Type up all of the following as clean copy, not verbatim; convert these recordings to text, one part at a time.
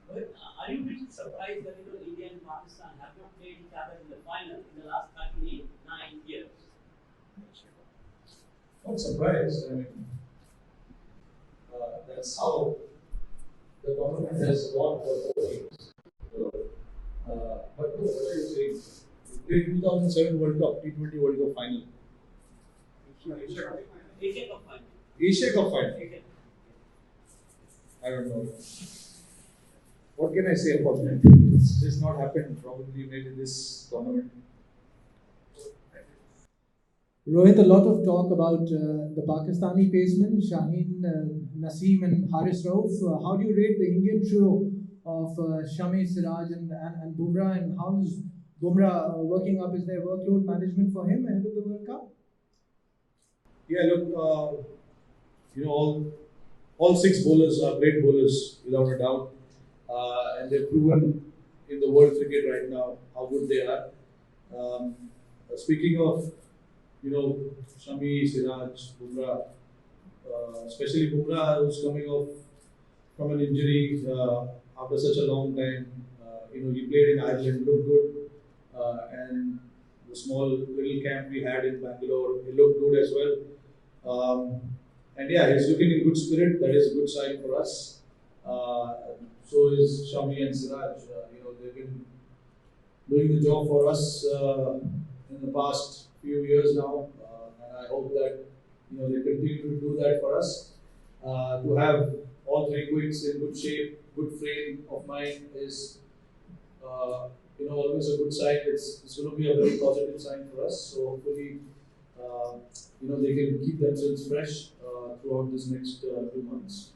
But are you really surprised that India and Pakistan have not played each other in the final in the last 39 years? Not surprised. I mean, that's how the government has gone for 4 years. So, but no, what are you saying? We played 2007 World Cup, T20 World Cup final. Asia Cup final. Asia Cup final. I don't know. What can I say about that? It's just not happened probably maybe this tournament. Rohit, a lot of talk about the Pakistani pacemen, Shaheen, Naseem, and Haris Rauf. How do you rate the Indian trio of Shami, Siraj, and Bumrah? And how is Bumrah working up? Is there workload management for him ahead of the World Cup? Yeah, look, all six bowlers are great bowlers without a doubt, and they've proven in the world cricket right now how good they are. Speaking of Shami, Siraj, Bumrah, especially Bumrah, who's coming off from an injury after such a long time. He played in Ireland, looked good, and the small little camp we had in Bangalore, he looked good as well. And yeah, he's looking in good spirit. That is a good sign for us. So is Shami and Siraj. They've been doing the job for us in the past few years now, and I hope that they continue to do that for us. To have all three quicks in good shape, good frame of mind is always a good sign. It's going to be a very positive sign for us. So hopefully, they can keep themselves fresh throughout this next 2 months.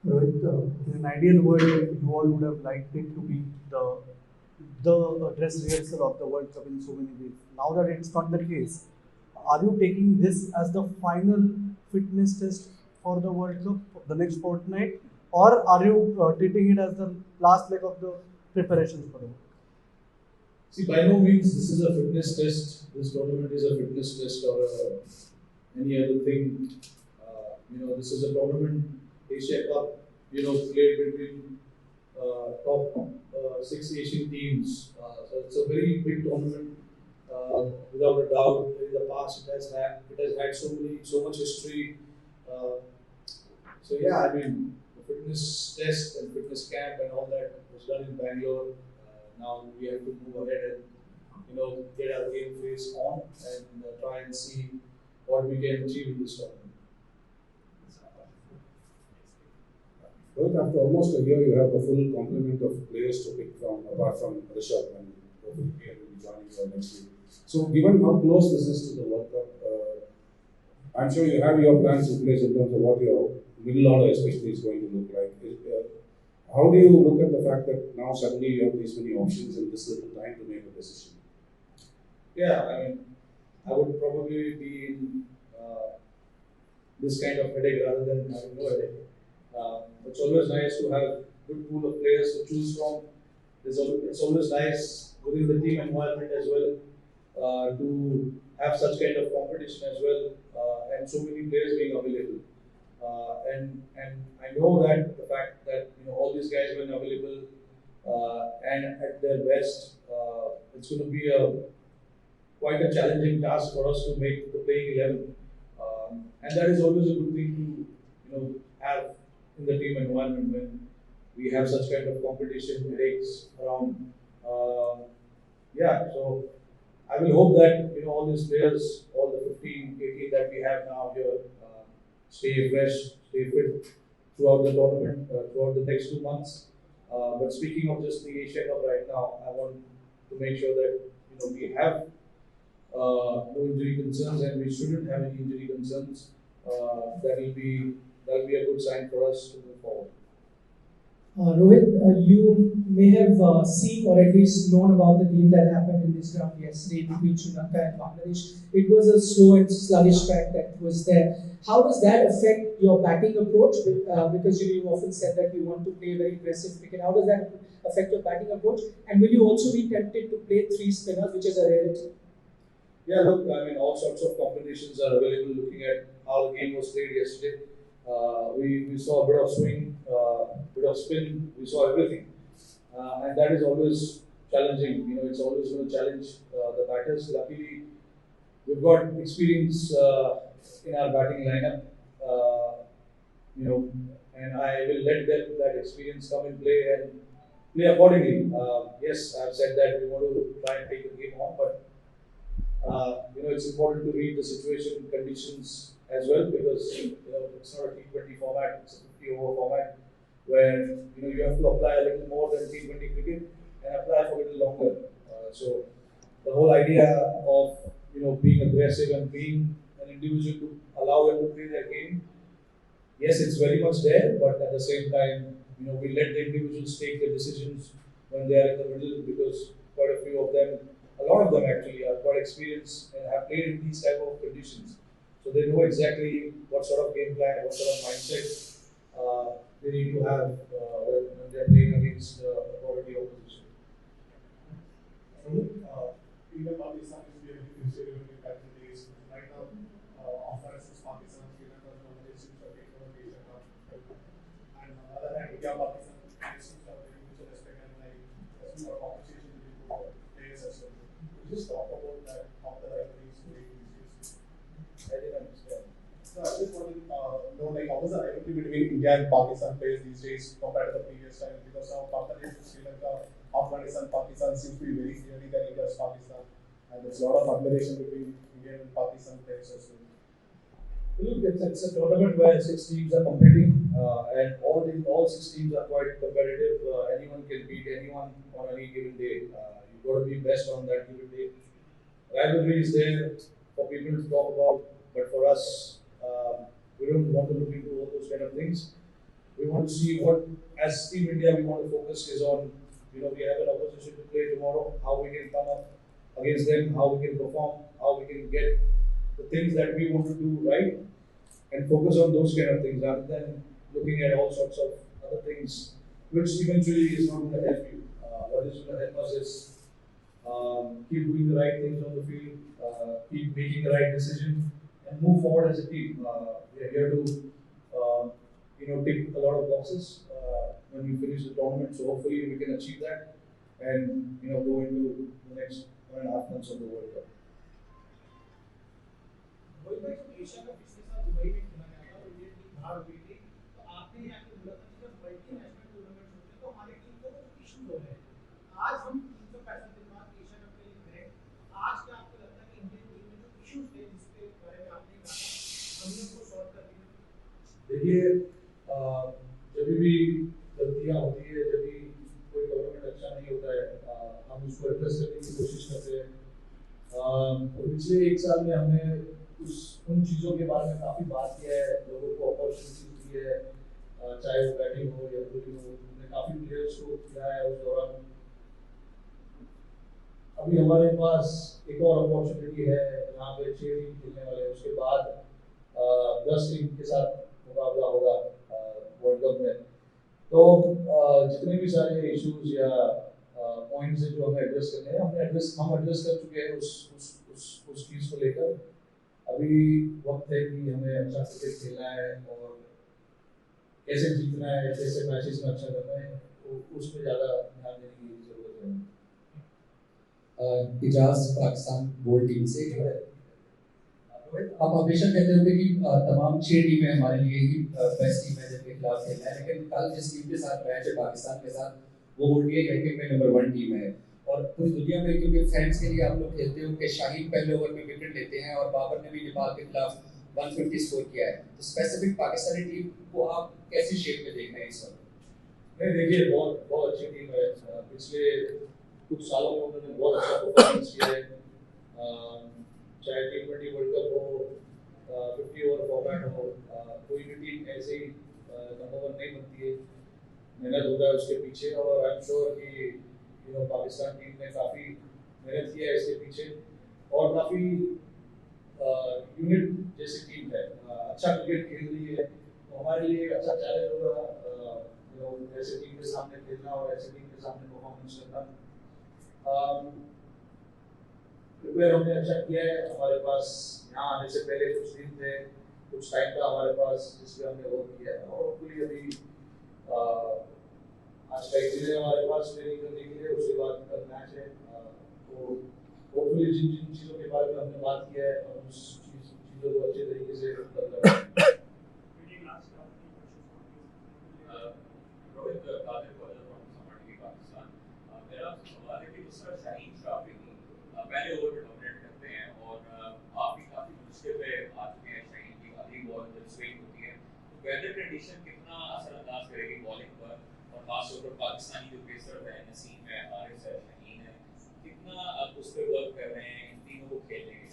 Rohit, in an ideal world, you all would have liked it to be the dress rehearsal of the World Cup in so many ways. Now that it's not the case, are you taking this as the final fitness test for the World Cup for the next fortnight, or are you treating it as the last leg of the preparations for it? See, by no means this is a fitness test. This tournament is a fitness test or any other thing. This is a tournament, Asia Cup, played between top 6 Asian teams. So it's a very big tournament. Without a doubt, in the past it has had so much history. So yeah, I mean, the fitness test and fitness camp and all that was done in Bangalore. Now we have to move ahead and get our game face on and try and see what we can achieve in this tournament. Rohit, after almost a year, you have a full complement of players to pick from, apart from Rishabh, and hopefully he will be joining you next week. So, given how close this is to the World Cup, I'm sure you have your plans in place in terms of what your middle order, especially, is going to look like. How do you look at the fact that now suddenly you have these many options in this little time to make a decision? Yeah, I mean, I would probably be in this kind of headache rather than having no headache. It's always nice to have a good pool of players to choose from. It's always nice within the team environment as well to have such kind of competition as well, and so many players being available. And I know that the fact that all these guys were available and at their best, it's going to be quite a challenging task for us to make the playing 11, and that is always a good thing to have in the team environment when we have such kind of competition headaches around. So I will hope that all these players, all the 15, 18 that we have now here, stay fresh, stay fit throughout the tournament, throughout the next 2 months. But speaking of just the Asia Cup right now, I want to make sure that we have no injury concerns, and we shouldn't have any injury concerns. That will be a good sign for us to move forward. Rohit, you may have seen or at least known about the game that happened in this ground yesterday between Sri Lanka and Bangladesh. It was a slow and sluggish track that was there. How does that affect your batting approach? Because you often said that you want to play very aggressive cricket. How does that affect your batting approach? And will you also be tempted to play 3 spinners, which is a rarity? Yeah, look, I mean, all sorts of combinations are available looking at how the game was played yesterday. We saw a bit of swing a spin, we saw everything. And that is always challenging. It's always going to challenge the batters. Luckily, we've got experience in our batting lineup. Uh, and I will let that experience come in play and play accordingly. Yes, I've said that we want to try and take the game on, but it's important to read the situation conditions as well, because it's not a T20 format; it's a 50-over format where you have to apply a little more than T20 cricket and apply for a little longer. So the whole idea of being aggressive and being an individual to allow them to play their game, yes, it's very much there, but at the same time, we let the individuals take the decisions when they are in the middle, because quite a few of them, a lot of them actually, are quite experienced and have played in these type of conditions. So they know exactly what sort of game plan, what sort of mindset they need to have when they are playing against quality opposition. Even Pakistan is really considered in the days. Right now, for instance, Pakistan, Sri Lanka, Bangladesh seems to have taken over Asia Cup. And on the other hand, India, Pakistan seems to have very mutual respect and like there's more competition between both players as well. Could you just talk about that, how the rivalry is going these days? I didn't understand. So I just want to know like how is the rivalry between India and Pakistan players these days compared to the previous time? Because now Bangladesh and Sri Lanka, Afghanistan, Pakistan seems to be very clearly that India is Pakistan, and there's a lot of admiration between Indian and Pakistan players as well. Look, it's a tournament where 6 teams are competing, and all 6 teams are quite competitive. Anyone can beat anyone on any given day. You've got to be best on that given day. Rivalry is there for people to talk about, but for us, we don't want to look into all those kind of things. We want to see what, as Team India, we want to focus is on, we have an opposition to play tomorrow, how we can come up against them, how we can perform, how we can get the things that we want to do right, and focus on those kind of things rather than looking at all sorts of other things, which eventually is not going to help you. What is going to help us is keep doing the right things on the field, keep making the right decision, and move forward as a team. We are here to, tick a lot of boxes when we finish the tournament. So hopefully we can achieve that, and go into the next 1.5 months of the World Cup. Rohit भाई जब Asia cup पिछले साल Dubai में खेला गया था और Indian team बाहर हो गई थी, तो आपने यहाँ पे बोला था कि जब मल्टीनेशनल टूर्नामेंट होते हैं तो हमारे टीम को कुछ इश्यूज हो रहे हैं। आज हम 365 दिन बाद एशिया कप के लिए गए, आज क्या आपको लगता है कि इंडियन टीम में जो इश्यूज थे जिसके बारे में आपने कहा हमने उनको सॉल्व कर दिया? देखिए, जब भी गलतियाँ होती है, जब भी कोई टूर्नामेंट अच्छा नहीं होता है, हम उसको एड्रेस करने की कोशिश करते हैं। पिछले 1 साल में हमने उन चीज़ों के बारे में काफ़ी बात किया है, लोगों को अपॉर्चुनिटी दी है, चाहे वो बैटिंग हो या बॉलिंग हो, हमने काफ़ी प्लेयर्स को खिलाया है उस दौरान। अभी हमारे पास एक और अपॉर्चुनिटी है जहाँ पे 6 टीम खेलने वाले हैं, उसके बाद 10 टीम के साथ मुकाबला होगा वर्ल्ड कप में। तो जितने भी सारे इश्यूज या पॉइंट्स हैं जो हमें एड्रेस करने हैं, हम एड्रेस कर चुके हैं उस चीज़ को लेकर। अभी वक्त है कि हमें अच्छा क्रिकेट खेलना है और कैसे जीतना है, कैसे मैचेस में अच्छा करना है, तो उस पर ज़्यादा ध्यान देने की जरूरत है। इजाज पाकिस्तान बोर्ड टीम से आप हमेशा कहते होंगे कि तमाम 6 टीमें हमारे लिए ही बेस्ट टीम है जिनके खिलाफ खेलना है, लेकिन कल जिस टीम के साथ मैच है पाकिस्तान के साथ, वो ओडीआई रैंकिंग में नंबर 1 टीम है। और पूरी दुनिया में क्योंकि फैंस के लिए आप लोग खेलते हो कि शाहीन पहले ओवर में विकेट लेते हैं और बाबर ने भी नेपाल के खिलाफ 150 स्कोर किया है, तो स्पेसिफिक पाकिस्तानी टीम को आप कैसे शेप में देख रहे हैं इस वक्त? नहीं, देखिए, बहुत अच्छी टीम है। पिछले कुछ सालों में उन्होंने बहुत अच्छा परफॉर्मेंस किया है, चाहे T20 वर्ल्ड कप हो, 50 ओवर फॉर्मेट हो, कोई भी टीम ऐसे ही नंबर 1 नहीं बनती है। मेहनत होता है उसके पीछे, और आई एम श्योर कि पाकिस्तान टीम ने काफ़ी मेहनत किया है इसके पीछे, और काफ़ी यूनिट जैसी टीम है, अच्छा क्रिकेट खेल रही है। तो हमारे लिए एक अच्छा चैलेंज होगा ऐसे टीम के सामने खेलना और ऐसे टीम के सामने परफॉर्मेंस करना। प्रिपेयर हमने अच्छा किया है। हमारे पास यहाँ आने से पहले कुछ दिन थे, कुछ टाइम था हमारे पास जिसमें हमने वर्क किया है, और होपफुली अभी कई चीज़ें हमारे पास ट्रेनिंग करने के लिए, उसके बाद कल मैच है, तो होपफुली जिन जिन चीज़ों के बारे में हमने बात किया है हम उस चीज़ों को अच्छे तरीके से कर रहे हैं। रोहित कादिर को अजर फ्रॉम समाटी पाकिस्तान। मेरा आपसे सवाल है कि जिस तरह शाहीन श्राफी पहले ओवर पे डोमिनेट करते हैं और आप भी काफ़ी मुश्किल पे आ चुके हैं, शाहीन की अगली बॉल जब स्विंग होती है तो वेदर कंडीशन कितना असरअंदाज करेगी बॉलिंग पर, और खासतौर पर पाकिस्तानी जो पेसर है, नसीम है, हारिस है, शाहीन है, कितना आप उस पर वर्क कर रहे हैं इन तीनों को खेलने के लिए?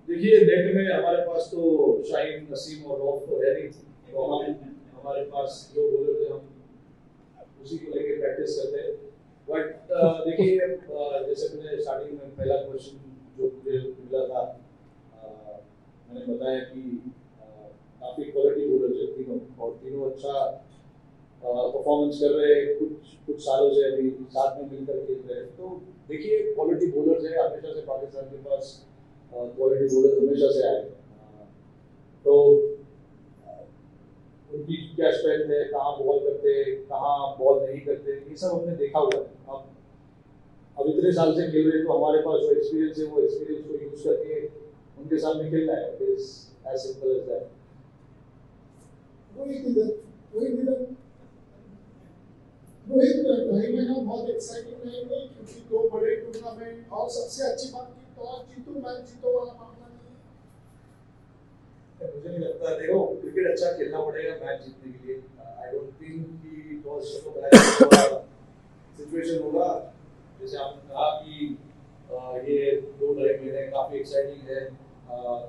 देखिए नेट में हमारे पास तो शाहीन, नसीम और रौफ तो है नहीं, तो हमारे पास जो बॉलर है हम उसी को लेके प्रैक्टिस करते हैं। बट देखिए जैसे मैंने स्टार्टिंग में पहला क्वेश्चन जो मुझे मिला था, मैंने बताया कि काफ़ी क्वालिटी बॉलर है तीनों, और तीनों अच्छा परफॉर्मेंस कर रहे हैं, कुछ सालों से अभी साथ में मिलकर खेल रहे हैं। तो देखिए क्वालिटी बॉलर्स है, हमेशा से पाकिस्तान के पास क्वालिटी बॉलर हमेशा से आए, तो उनकी क्या स्ट्रेंथ है, कहाँ बॉल करते हैं, कहाँ बॉल नहीं करते, ये सब हमने देखा हुआ है। अब इतने साल से खेल रहे हैं तो हमारे पास जो एक्सपीरियंस है वो एक्सपीरियंस को यूज करके उनके सामने खेलना है, is as simple as that. Rohit, ढाई महीना बहुत एक्साइटिंग रहेंगे क्योंकि दो बड़े टूर्नामेंट, और सबसे अच्छी बात की टॉस जीतो मैच जीतो वाला मामला नहीं है। मुझे नहीं लगता, देखो क्रिकेट अच्छा खेलना पड़ेगा मैच जीतने के लिए। आई डोंट थिंक कि टॉस जीतो मैच सिचुएशन होगा। जैसे आपने कहा कि ये 2-2.5 महीने काफ़ी एक्साइटिंग है,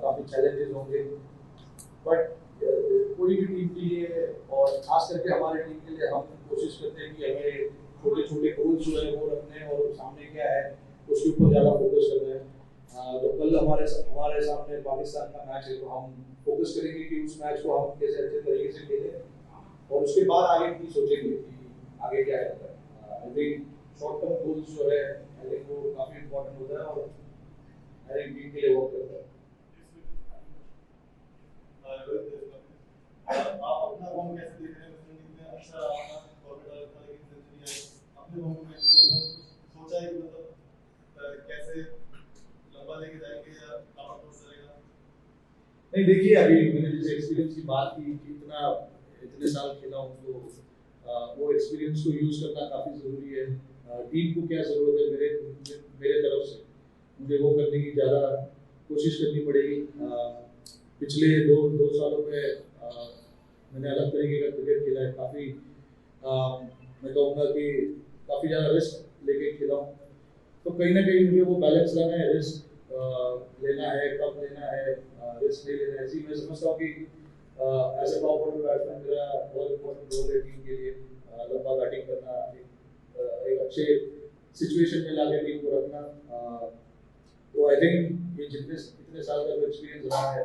काफ़ी चैलेंजेस होंगे, बट कोई भी टीम के लिए और खास करके हमारे टीम के लिए हम कोशिश करते हैं कि हमें छोटे छोटे गोल्स जो है वो रखने हैं, और सामने क्या है उसके ऊपर ज़्यादा फोकस करना है। तो कल हमारे सामने पाकिस्तान का मैच है, तो हम फोकस करेंगे कि उस मैच को हम कैसे अच्छे तरीके से खेलें, और उसके बाद आगे की सोचेंगे कि आगे क्या करना है। I think short term goals जो है आई थिंक वो काफ़ी इंपॉर्टेंट होता है, और आई थिंक टीम के लिए वर्क करता है। आप अपना फॉर्म कैसे देख रहे हैं? वेस्ट इंडीज में अच्छा आपका फॉर्मेट था, लेकिन सेंचुरी आई, अपने फॉर्म में सोचा है कि मतलब कैसे लंबा लेके जाएंगे या आउटपुट चलेगा? नहीं देखिए, अभी मैंने जैसे एक्सपीरियंस की बात की कि इतने साल खेला हूँ, तो वो एक्सपीरियंस को यूज़ करना काफ़ी ज़रूरी है। टीम को क्या ज़रूरत है मेरे तरफ से, मुझे वो करने की ज़्यादा कोशिश करनी पड़ेगी। पिछले दो सालों में मैंने अलग तरीके का क्रिकेट खेला है, काफ़ी मैं कहूँगा कि काफ़ी ज़्यादा रिस्क लेके खेला हूँ, तो कहीं ना कहीं मुझे वो बैलेंस लाना है, रिस्क लेना है, कब लेना है, रिस्क नहीं लेना है। ऐसी मैं समझता हूँ कि as a top order batsman मेरा बहुत इंपॉर्टेंट रोल है टीम के लिए, लंबा बैटिंग करना, एक अच्छे सिचुएशन में लाके टीम को रखना। तो आई थिंक ये इतने साल का जो एक्सपीरियंस रहा है,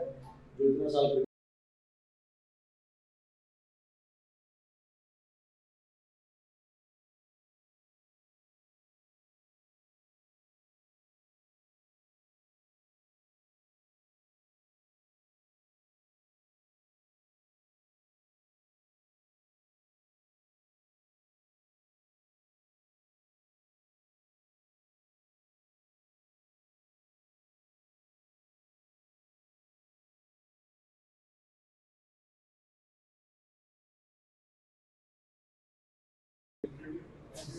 जो इतना साल